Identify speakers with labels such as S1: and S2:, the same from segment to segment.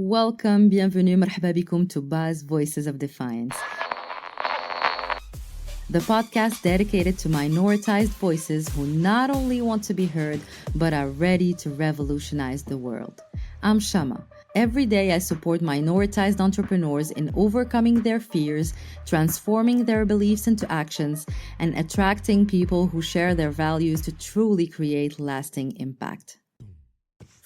S1: Welcome, bienvenue, مرحبا بكم to Buzz Voices of Defiance, the podcast dedicated to minoritized voices who not only want to be heard, but are ready to revolutionize the world. I'm Shama. Every day I support minoritized entrepreneurs in overcoming their fears, transforming their beliefs into actions, and attracting people who share their values to truly create lasting impact.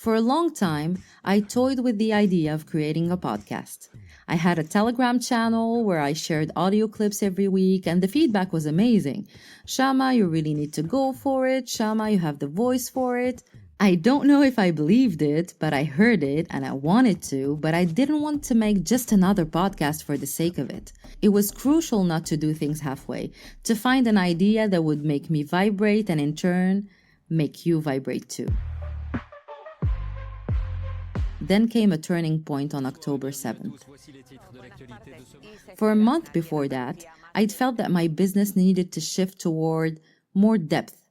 S1: For a long time, I toyed with the idea of creating a podcast. I had a Telegram channel where I shared audio clips every week, and the feedback was amazing. Shama, you really need to go for it. Shama, you have the voice for it. I don't know if I believed it, but I heard it and I wanted to, but I didn't want to make just another podcast for the sake of it. It was crucial not to do things halfway, to find an idea that would make me vibrate and in turn, make you vibrate too. Then came a turning point on October 7th. For a month before that, I'd felt that my business needed to shift toward more depth.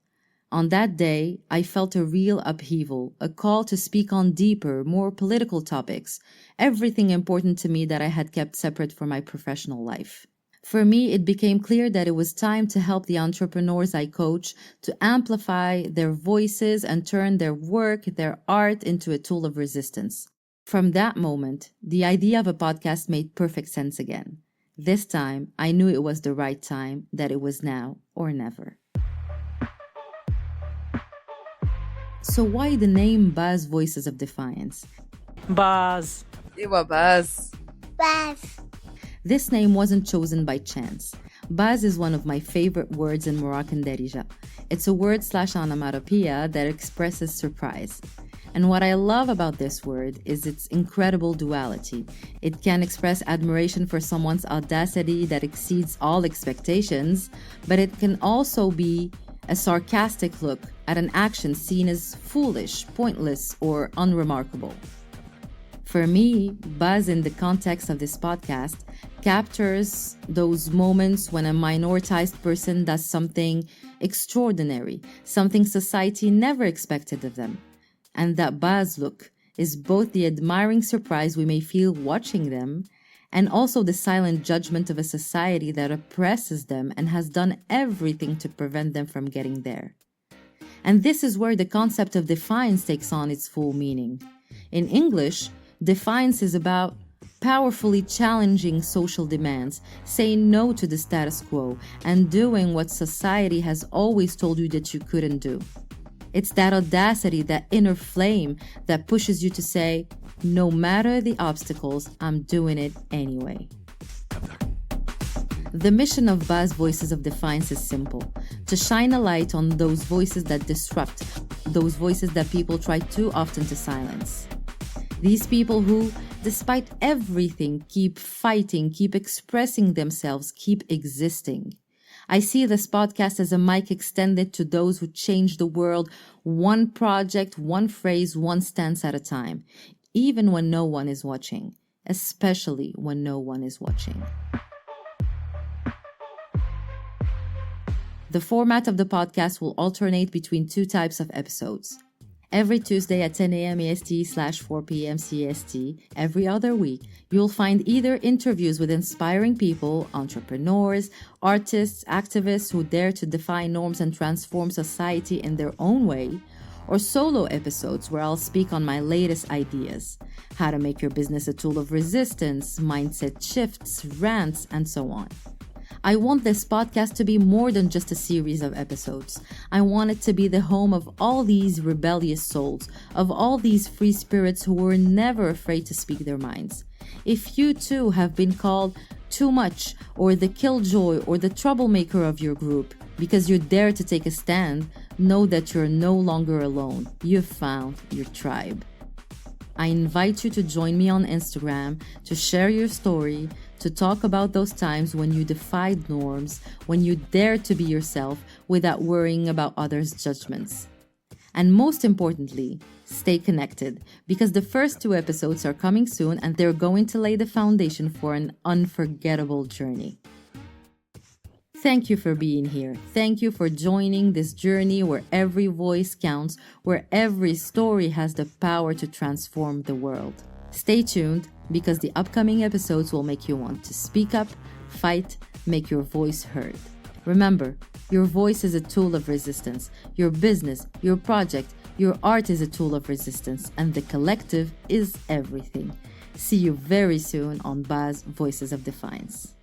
S1: On that day, I felt a real upheaval, a call to speak on deeper, more political topics, everything important to me that I had kept separate from my professional life. For me, it became clear that it was time to help the entrepreneurs I coach to amplify their voices and turn their work, their art into a tool of resistance. From that moment, the idea of a podcast made perfect sense again. This time, I knew it was the right time, that it was now or never. So why the name Buzz Voices of Defiance?
S2: Buzz.
S3: Buzz.
S4: Buzz.
S1: This name wasn't chosen by chance. Buzz is one of my favorite words in Moroccan Darija. It's a word/onomatopoeia that expresses surprise. And what I love about this word is its incredible duality. It can express admiration for someone's audacity that exceeds all expectations, but it can also be a sarcastic look at an action seen as foolish, pointless, or unremarkable. For me, Buzz in the context of this podcast captures those moments when a minoritized person does something extraordinary, something society never expected of them. And that Buzz look is both the admiring surprise we may feel watching them and also the silent judgment of a society that oppresses them and has done everything to prevent them from getting there. And this is where the concept of defiance takes on its full meaning. In English, defiance is about powerfully challenging social demands, saying no to the status quo, and doing what society has always told you that you couldn't do. It's that audacity, that inner flame that pushes you to say, no matter the obstacles, I'm doing it anyway. The mission of Buzz Voices of Defiance is simple: to shine a light on those voices that disrupt, those voices that people try too often to silence. These people who, despite everything, keep fighting, keep expressing themselves, keep existing. I see this podcast as a mic extended to those who change the world one project, one phrase, one stance at a time, even when no one is watching, especially when no one is watching. The format of the podcast will alternate between two types of episodes. Every Tuesday at 10 a.m. EST/4 p.m. CST, every other week, you'll find either interviews with inspiring people, entrepreneurs, artists, activists who dare to defy norms and transform society in their own way, or solo episodes where I'll speak on my latest ideas, how to make your business a tool of resistance, mindset shifts, rants, and so on. I want this podcast to be more than just a series of episodes. I want it to be the home of all these rebellious souls, of all these free spirits who were never afraid to speak their minds. If you too have been called too much, or the killjoy, or the troublemaker of your group, because you dare to take a stand, know that you're no longer alone. You've found your tribe. I invite you to join me on Instagram, to share your story, to talk about those times when you defied norms, when you dared to be yourself without worrying about others' judgments. And most importantly, stay connected, because the first 2 episodes are coming soon and they're going to lay the foundation for an unforgettable journey. Thank you for being here. Thank you for joining this journey where every voice counts, where every story has the power to transform the world. Stay tuned, because the upcoming episodes will make you want to speak up, fight, make your voice heard. Remember, your voice is a tool of resistance. Your business, your project, your art is a tool of resistance, and the collective is everything. See you very soon on Baz Voices of Defiance.